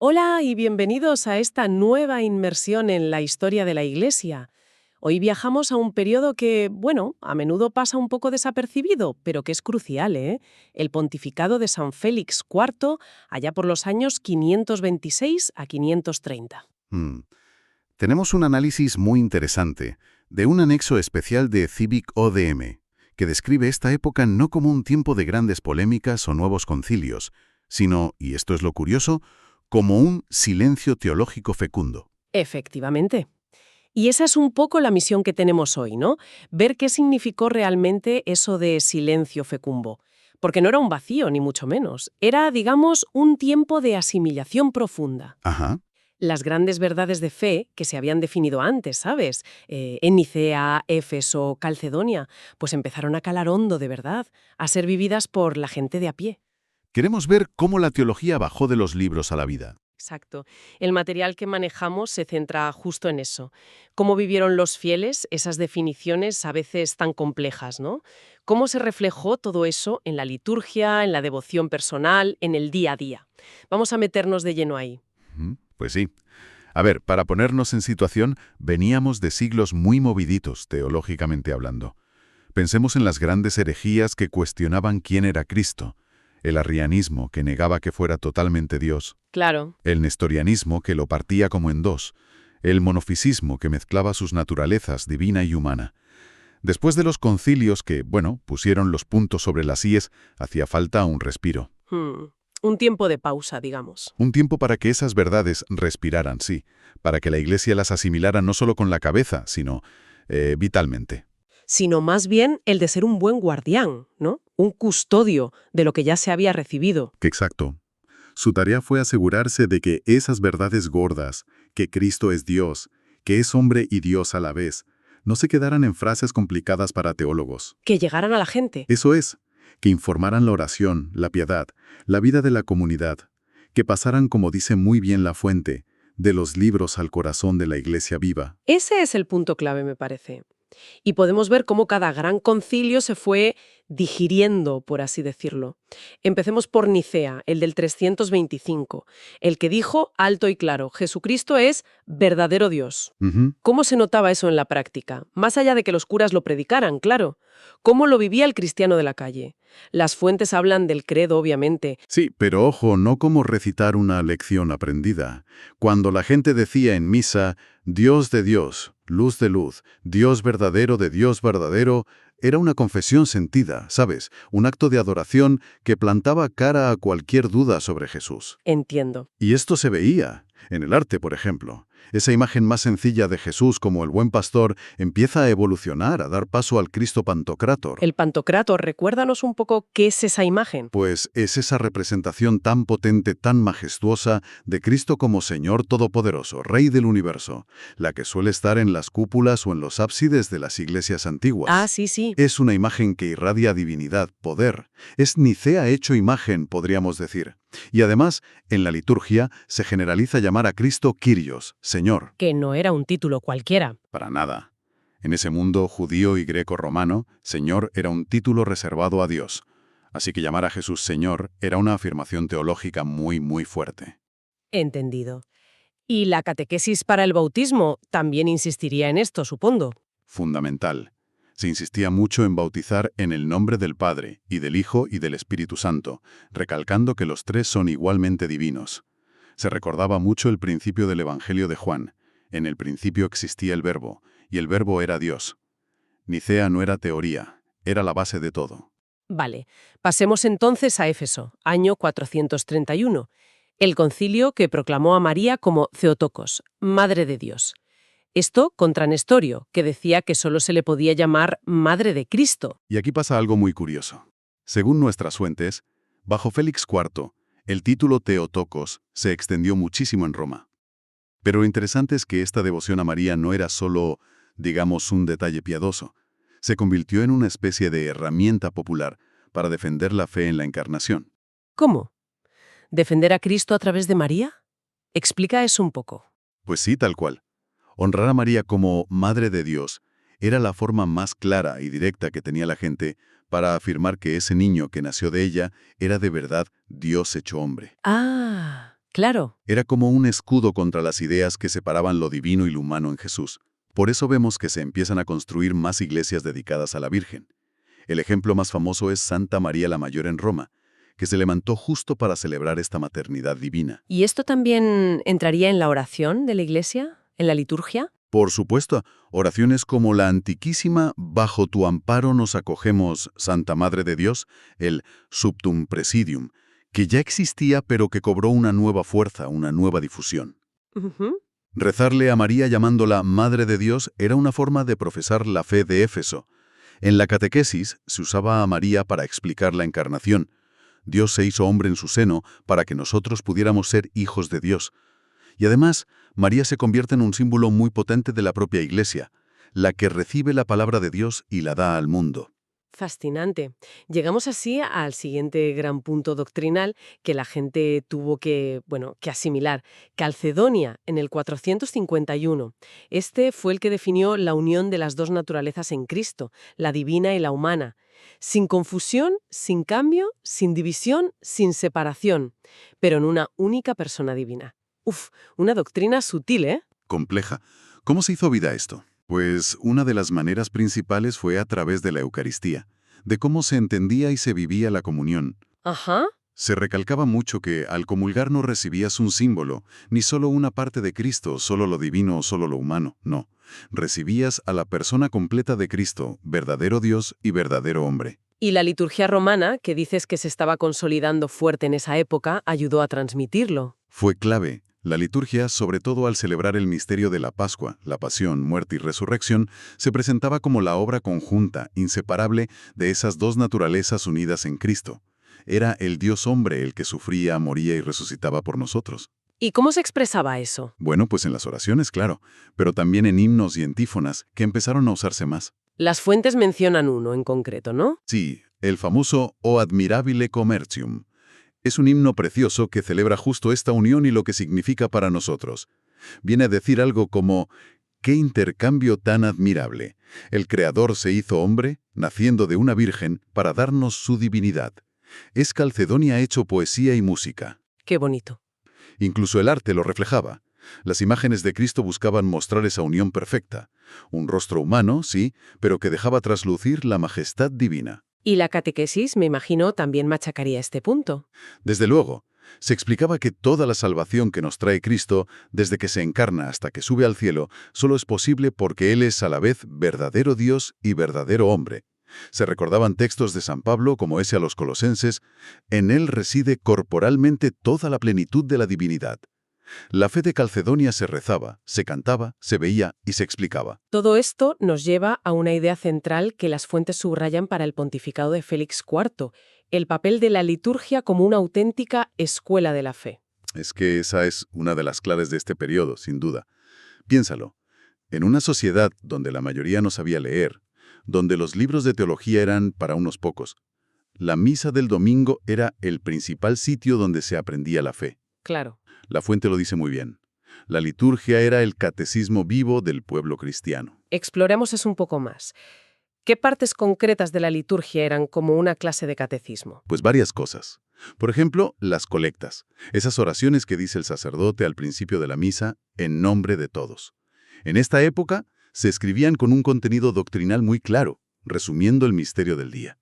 Hola y bienvenidos a esta nueva inmersión en la historia de la Iglesia. Hoy viajamos a un periodo que, bueno, a menudo pasa un poco desapercibido, pero que es crucial, ¿eh? El pontificado de San Félix IV, allá por los años 526 a 530. Mm. Tenemos un análisis muy interesante de un anexo especial de Civic ODM, que describe esta época no como un tiempo de grandes polémicas o nuevos concilios, sino, y esto es lo curioso, como un silencio teológico fecundo. Efectivamente. Y esa es un poco la misión que tenemos hoy, ¿no? Ver qué significó realmente eso de silencio fecumbo. Porque no era un vacío, ni mucho menos. Era, digamos, un tiempo de asimilación profunda. Ajá. Las grandes verdades de fe que se habían definido antes, ¿sabes? En Nicea, Éfeso, Calcedonia, pues empezaron a calar hondo de verdad, a ser vividas por la gente de a pie. Queremos ver cómo la teología bajó de los libros a la vida. Exacto. El material que manejamos se centra justo en eso. Cómo vivieron los fieles esas definiciones a veces tan complejas, ¿no? Cómo se reflejó todo eso en la liturgia, en la devoción personal, en el día a día. Vamos a meternos de lleno ahí. Pues sí. A ver, para ponernos en situación, veníamos de siglos muy moviditos, teológicamente hablando. Pensemos en las grandes herejías que cuestionaban quién era Cristo, el arrianismo que negaba que fuera totalmente Dios, Claro. el nestorianismo que lo partía como en dos, el monofisismo que mezclaba sus naturalezas divina y humana. Después de los concilios que, bueno, pusieron los puntos sobre las íes, hacía falta un respiro. Un tiempo de pausa, digamos. Un tiempo para que esas verdades respiraran, sí, para que la Iglesia las asimilara no solo con la cabeza, sino vitalmente. Sino más bien el de ser un buen guardián, ¿no? Un custodio de lo que ya se había recibido. Exacto. Su tarea fue asegurarse de que esas verdades gordas, que Cristo es Dios, que es hombre y Dios a la vez, no se quedaran en frases complicadas para teólogos. Que llegaran a la gente. Eso es, que informaran la oración, la piedad, la vida de la comunidad, que pasaran, como dice muy bien La Fuente, de los libros al corazón de la Iglesia viva. Ese es el punto clave, me parece. Y podemos ver cómo cada gran concilio se fue digiriendo, por así decirlo. Empecemos por Nicea, el del 325, el que dijo alto y claro, Jesucristo es verdadero Dios. Ujú. ¿Cómo se notaba eso en la práctica? Más allá de que los curas lo predicaran, claro. ¿Cómo lo vivía el cristiano de la calle? Las fuentes hablan del credo, obviamente. Sí, pero ojo, no como recitar una lección aprendida. Cuando la gente decía en misa, Dios de Dios, luz de luz, Dios verdadero de Dios verdadero, era una confesión sentida, ¿sabes? Un acto de adoración que plantaba cara a cualquier duda sobre Jesús. Entiendo. Y esto se veía en el arte, por ejemplo. Esa imagen más sencilla de Jesús como el buen pastor empieza a evolucionar, a dar paso al Cristo Pantocrátor. El Pantocrator, recuérdanos un poco qué es esa imagen. Pues es esa representación tan potente, tan majestuosa de Cristo como Señor Todopoderoso, Rey del Universo, la que suele estar en las cúpulas o en los ábsides de las iglesias Ah, antiguas. sí, sí. Es una imagen que irradia divinidad, poder. Es Nicea hecho imagen, podríamos decir. Y además, en la liturgia se generaliza llamar a Cristo Kyrios, Señor. Que no era un título cualquiera. Para nada. En ese mundo judío y greco-romano, Señor era un título reservado a Dios. Así que llamar a Jesús Señor era una afirmación teológica muy, muy fuerte. Entendido. Y la catequesis para el bautismo también insistiría en esto, supongo. Fundamental. Se insistía mucho en bautizar en el nombre del Padre, y del Hijo y del Espíritu Santo, recalcando que los tres son igualmente divinos. Se recordaba mucho el principio del Evangelio de Juan. En el principio existía el Verbo, y el Verbo era Dios. Nicea no era teoría, era la base de todo. Vale, pasemos entonces a Éfeso, año 431, el concilio que proclamó a María como Theotokos, Madre de Dios. Esto contra Nestorio, que decía que solo se le podía llamar Madre de Cristo. Y aquí pasa algo muy curioso. Según nuestras fuentes, bajo Félix IV, el título Theotokos se extendió muchísimo en Roma. Pero lo interesante es que esta devoción a María no era solo, digamos, un detalle piadoso. Se convirtió en una especie de herramienta popular para defender la fe en la Encarnación. ¿Cómo? ¿Defender a Cristo a través de María? Explica eso un poco. Pues sí, tal cual. Honrar a María como Madre de Dios era la forma más clara y directa que tenía la gente para afirmar que ese niño que nació de ella era de verdad Dios hecho hombre. Ah, Claro. Era como un escudo contra las ideas que separaban lo divino y lo humano en Jesús. Por eso vemos que se empiezan a construir más iglesias dedicadas a la Virgen. El ejemplo más famoso es Santa María la Mayor en Roma, que se levantó justo para celebrar esta maternidad divina. ¿Y esto también entraría en la oración de la Iglesia? ¿En la liturgia? Por supuesto, oraciones como la antiquísima «Bajo tu amparo nos acogemos, Santa Madre de Dios», el «Subtum Presidium», que ya existía pero que cobró una nueva fuerza, una nueva difusión. Ujú. Rezarle a María llamándola Madre de Dios era una forma de profesar la fe de Éfeso. En la catequesis se usaba a María para explicar la encarnación. Dios se hizo hombre en su seno para que nosotros pudiéramos ser hijos de Dios. Y además, María se convierte en un símbolo muy potente de la propia Iglesia, la que recibe la palabra de Dios y la da al mundo. Fascinante. Llegamos así al siguiente gran punto doctrinal que la gente tuvo que asimilar. Calcedonia, en el 451. Este fue el que definió la unión de las dos naturalezas en Cristo, la divina y la humana. Sin confusión, sin cambio, sin división, sin separación, pero en una única persona divina. Uf, una doctrina sutil, ¿eh? Compleja. ¿Cómo se hizo vida esto? Pues una de las maneras principales fue a través de la Eucaristía, de cómo se entendía y se vivía la comunión. Ajá. Se recalcaba mucho que al comulgar no recibías un símbolo, ni solo una parte de Cristo, solo lo divino o solo lo humano, no. Recibías a la persona completa de Cristo, verdadero Dios y verdadero hombre. Y la liturgia romana, que dices que se estaba consolidando fuerte en esa época, ayudó a transmitirlo. Fue clave. La liturgia, sobre todo al celebrar el misterio de la Pascua, la pasión, muerte y resurrección, se presentaba como la obra conjunta, inseparable, de esas dos naturalezas unidas en Cristo. Era el Dios hombre el que sufría, moría y resucitaba por nosotros. ¿Y cómo se expresaba eso? Bueno, pues en las oraciones, claro, pero también en himnos y antífonas, que empezaron a usarse más. Las fuentes mencionan uno en concreto, ¿no? Sí, el famoso O admirabile commercium. Es un himno precioso que celebra justo esta unión y lo que significa para nosotros. Viene a decir algo como, ¡qué intercambio tan admirable! El Creador se hizo hombre, naciendo de una virgen, para darnos su divinidad. Es Calcedonia hecho poesía y música. Qué bonito. Incluso el arte lo reflejaba. Las imágenes de Cristo buscaban mostrar esa unión perfecta. Un rostro humano, sí, pero que dejaba traslucir la majestad divina. Y la catequesis, me imagino, también machacaría este punto. Desde luego, se explicaba que toda la salvación que nos trae Cristo, desde que se encarna hasta que sube al cielo, solo es posible porque Él es a la vez verdadero Dios y verdadero hombre. Se recordaban textos de San Pablo como ese a los Colosenses, en Él reside corporalmente toda la plenitud de la divinidad. La fe de Calcedonia se rezaba, se cantaba, se veía y se explicaba. Todo esto nos lleva a una idea central que las fuentes subrayan para el pontificado de Félix IV, el papel de la liturgia como una auténtica escuela de la fe. Es que esa es una de las claves de este periodo, sin duda. Piénsalo. En una sociedad donde la mayoría no sabía leer, donde los libros de teología eran para unos pocos, la misa del domingo era el principal sitio donde se aprendía la fe. Claro. La fuente lo dice muy bien. La liturgia era el catecismo vivo del pueblo cristiano. Exploremos eso un poco más. ¿Qué partes concretas de la liturgia eran como una clase de catecismo? Pues varias cosas. Por ejemplo, las colectas, esas oraciones que dice el sacerdote al principio de la misa en nombre de todos. En esta época se escribían con un contenido doctrinal muy claro, resumiendo el misterio del día.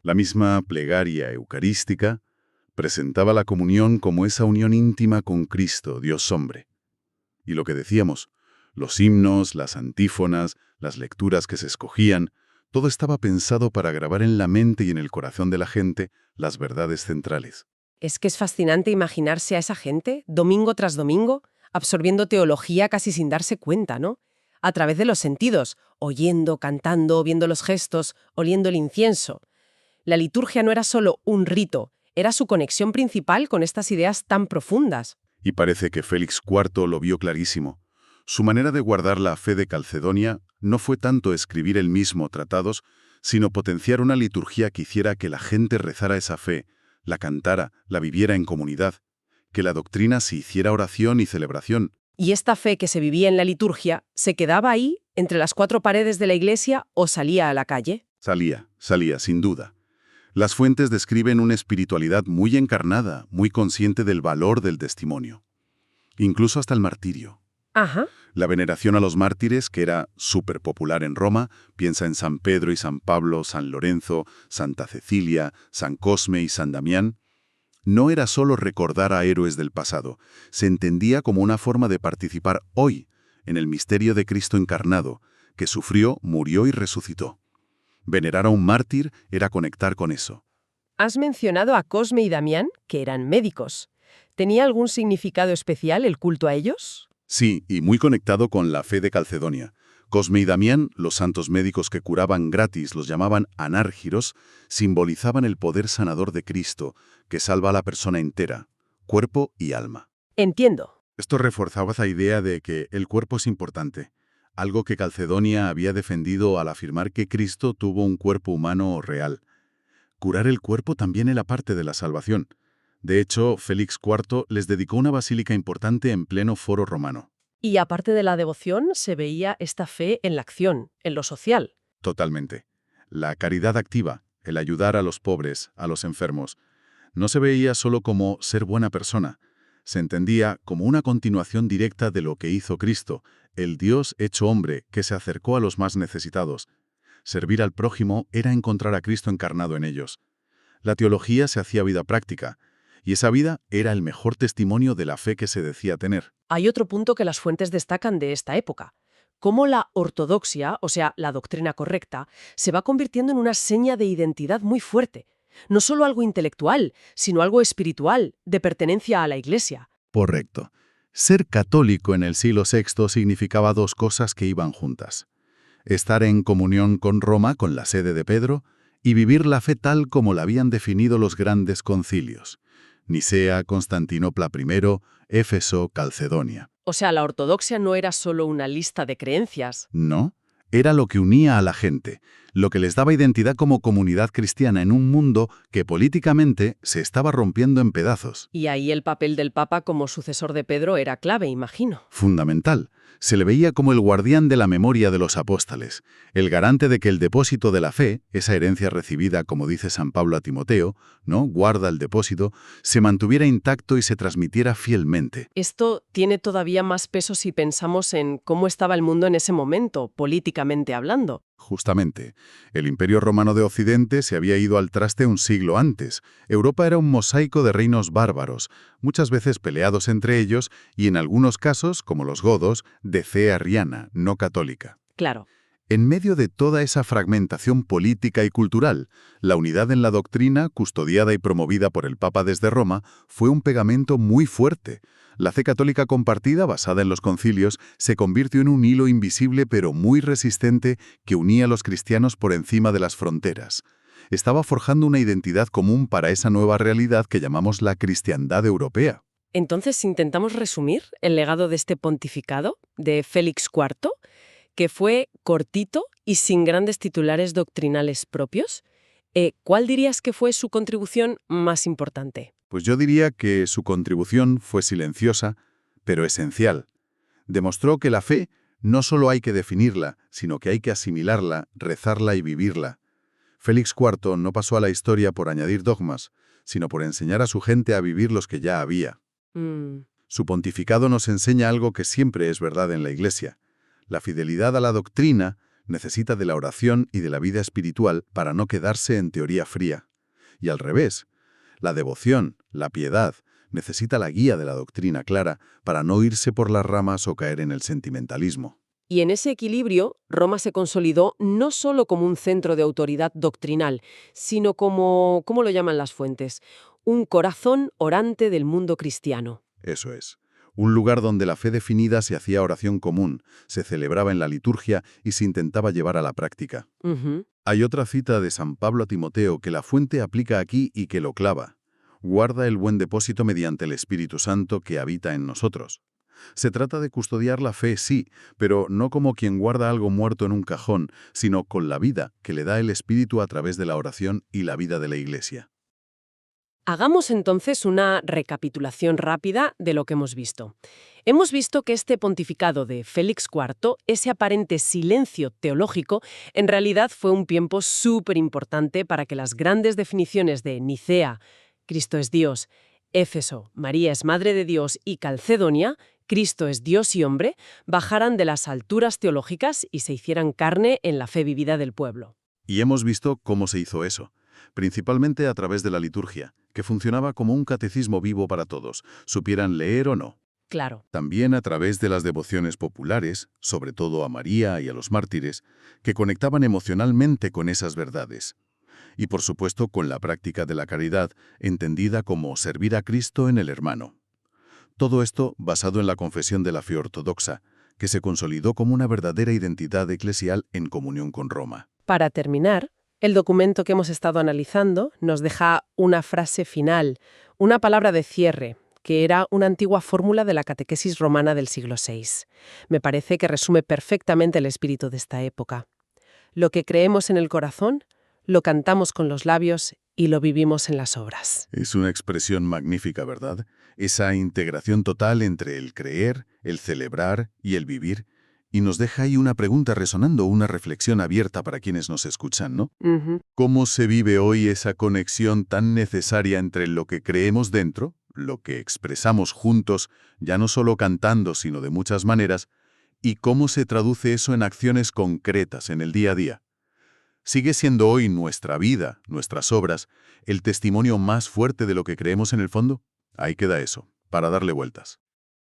La misma plegaria eucarística presentaba la comunión como esa unión íntima con Cristo, Dios hombre. Y lo que decíamos, los himnos, las antífonas, las lecturas que se escogían, todo estaba pensado para grabar en la mente y en el corazón de la gente las verdades centrales. Es que es fascinante imaginarse a esa gente, domingo tras domingo, absorbiendo teología casi sin darse cuenta, ¿no? A través de los sentidos, oyendo, cantando, viendo los gestos, oliendo el incienso. La liturgia no era solo un rito, era su conexión principal con estas ideas tan profundas. Y parece que Félix IV lo vio clarísimo. Su manera de guardar la fe de Calcedonia no fue tanto escribir él mismo tratados, sino potenciar una liturgia que hiciera que la gente rezara esa fe, la cantara, la viviera en comunidad, que la doctrina se hiciera oración y celebración. Y esta fe que se vivía en la liturgia se quedaba ahí, entre las cuatro paredes de la iglesia, o salía a la calle. Salía, sin duda. Las fuentes describen una espiritualidad muy encarnada, muy consciente del valor del testimonio. Incluso hasta el martirio. Ajá. La veneración a los mártires, que era súper popular en Roma, piensa en San Pedro y San Pablo, San Lorenzo, Santa Cecilia, San Cosme y San Damián, no era solo recordar a héroes del pasado, se entendía como una forma de participar hoy en el misterio de Cristo encarnado, que sufrió, murió y resucitó. Venerar a un mártir era conectar con eso. Has mencionado a Cosme y Damián, que eran médicos. ¿Tenía algún significado especial el culto a ellos? Sí, y muy conectado con la fe de Calcedonia. Cosme y Damián, los santos médicos que curaban gratis, los llamaban anárgiros, simbolizaban el poder sanador de Cristo, que salva a la persona entera, cuerpo y alma. Entiendo. Esto reforzaba esa idea de que el cuerpo es importante, algo que Calcedonia había defendido al afirmar que Cristo tuvo un cuerpo humano real. Curar el cuerpo también era parte de la salvación. De hecho, Félix IV les dedicó una basílica importante en pleno foro romano. Y aparte de la devoción, se veía esta fe en la acción, en lo social. Totalmente. La caridad activa, el ayudar a los pobres, a los enfermos, no se veía solo como ser buena persona. Se entendía como una continuación directa de lo que hizo Cristo, el Dios hecho hombre que se acercó a los más necesitados. Servir al prójimo era encontrar a Cristo encarnado en ellos. La teología se hacía vida práctica, y esa vida era el mejor testimonio de la fe que se decía tener. Hay otro punto que las fuentes destacan de esta época. Cómo la ortodoxia, o sea, la doctrina correcta, se va convirtiendo en una seña de identidad muy fuerte. No solo algo intelectual, sino algo espiritual, de pertenencia a la Iglesia. Correcto. Ser católico en el siglo VI significaba dos cosas que iban juntas. Estar en comunión con Roma, con la sede de Pedro, y vivir la fe tal como la habían definido los grandes concilios. Nicea, Constantinopla I, Éfeso, Calcedonia. O sea, la ortodoxia no era solo una lista de creencias. No, era lo que unía a la gente, lo que les daba identidad como comunidad cristiana en un mundo que políticamente se estaba rompiendo en pedazos. Y ahí el papel del Papa como sucesor de Pedro era clave, imagino. Fundamental. Se le veía como el guardián de la memoria de los apóstoles, el garante de que el depósito de la fe, esa herencia recibida, como dice San Pablo a Timoteo, ¿no? Guarda el depósito, se mantuviera intacto y se transmitiera fielmente. Esto tiene todavía más peso si pensamos en cómo estaba el mundo en ese momento, políticamente hablando. Justamente, el Imperio Romano de Occidente se había ido al traste un siglo antes. Europa era un mosaico de reinos bárbaros, muchas veces peleados entre ellos y en algunos casos, como los godos, de fe arriana, no católica. Claro. En medio de toda esa fragmentación política y cultural, la unidad en la doctrina, custodiada y promovida por el Papa desde Roma, fue un pegamento muy fuerte. La fe católica compartida, basada en los concilios, se convirtió en un hilo invisible pero muy resistente que unía a los cristianos por encima de las fronteras. Estaba forjando una identidad común para esa nueva realidad que llamamos la cristiandad europea. Entonces, intentamos resumir el legado de este pontificado, de Félix IV, que fue cortito y sin grandes titulares doctrinales propios. ¿Cuál dirías que fue su contribución más importante? Pues yo diría que su contribución fue silenciosa, pero esencial. Demostró que la fe no solo hay que definirla, sino que hay que asimilarla, rezarla y vivirla. Félix IV no pasó a la historia por añadir dogmas, sino por enseñar a su gente a vivir los que ya había. Su pontificado nos enseña algo que siempre es verdad en la Iglesia. La fidelidad a la doctrina necesita de la oración y de la vida espiritual para no quedarse en teoría fría. Y al revés, la devoción, la piedad, necesita la guía de la doctrina clara para no irse por las ramas o caer en el sentimentalismo. Y en ese equilibrio, Roma se consolidó no solo como un centro de autoridad doctrinal, sino como, ¿cómo lo llaman las fuentes? Un corazón orante del mundo cristiano. Eso es. Un lugar donde la fe definida se hacía oración común, se celebraba en la liturgia y se intentaba llevar a la práctica. Hay otra cita de San Pablo a Timoteo que la fuente aplica aquí y que lo clava. Guarda el buen depósito mediante el Espíritu Santo que habita en nosotros. Se trata de custodiar la fe, sí, pero no como quien guarda algo muerto en un cajón, sino con la vida que le da el Espíritu a través de la oración y la vida de la Iglesia. Hagamos entonces una recapitulación rápida de lo que hemos visto. Hemos visto que este pontificado de Félix IV, ese aparente silencio teológico, en realidad fue un tiempo súper importante para que las grandes definiciones de Nicea, Cristo es Dios, Éfeso, María es Madre de Dios y Calcedonia, Cristo es Dios y hombre, bajaran de las alturas teológicas y se hicieran carne en la fe vivida del pueblo. Y hemos visto cómo se hizo eso, principalmente a través de la liturgia, que funcionaba como un catecismo vivo para todos, supieran leer o no. Claro. También a través de las devociones populares, sobre todo a María y a los mártires, que conectaban emocionalmente con esas verdades. Y por supuesto con la práctica de la caridad, entendida como servir a Cristo en el hermano. Todo esto basado en la confesión de la fe ortodoxa, que se consolidó como una verdadera identidad eclesial en comunión con Roma. Para terminar, el documento que hemos estado analizando nos deja una frase final, una palabra de cierre, que era una antigua fórmula de la catequesis romana del siglo VI. Me parece que resume perfectamente el espíritu de esta época. Lo que creemos en el corazón, lo cantamos con los labios y lo vivimos en las obras. Es una expresión magnífica, ¿verdad? Esa integración total entre el creer, el celebrar y el vivir. Y nos deja ahí una pregunta resonando, una reflexión abierta para quienes nos escuchan, ¿no? Ujú. ¿Cómo se vive hoy esa conexión tan necesaria entre lo que creemos dentro, lo que expresamos juntos, ya no solo cantando, sino de muchas maneras, y cómo se traduce eso en acciones concretas en el día a día? ¿Sigue siendo hoy nuestra vida, nuestras obras, el testimonio más fuerte de lo que creemos en el fondo? Ahí queda eso, para darle vueltas.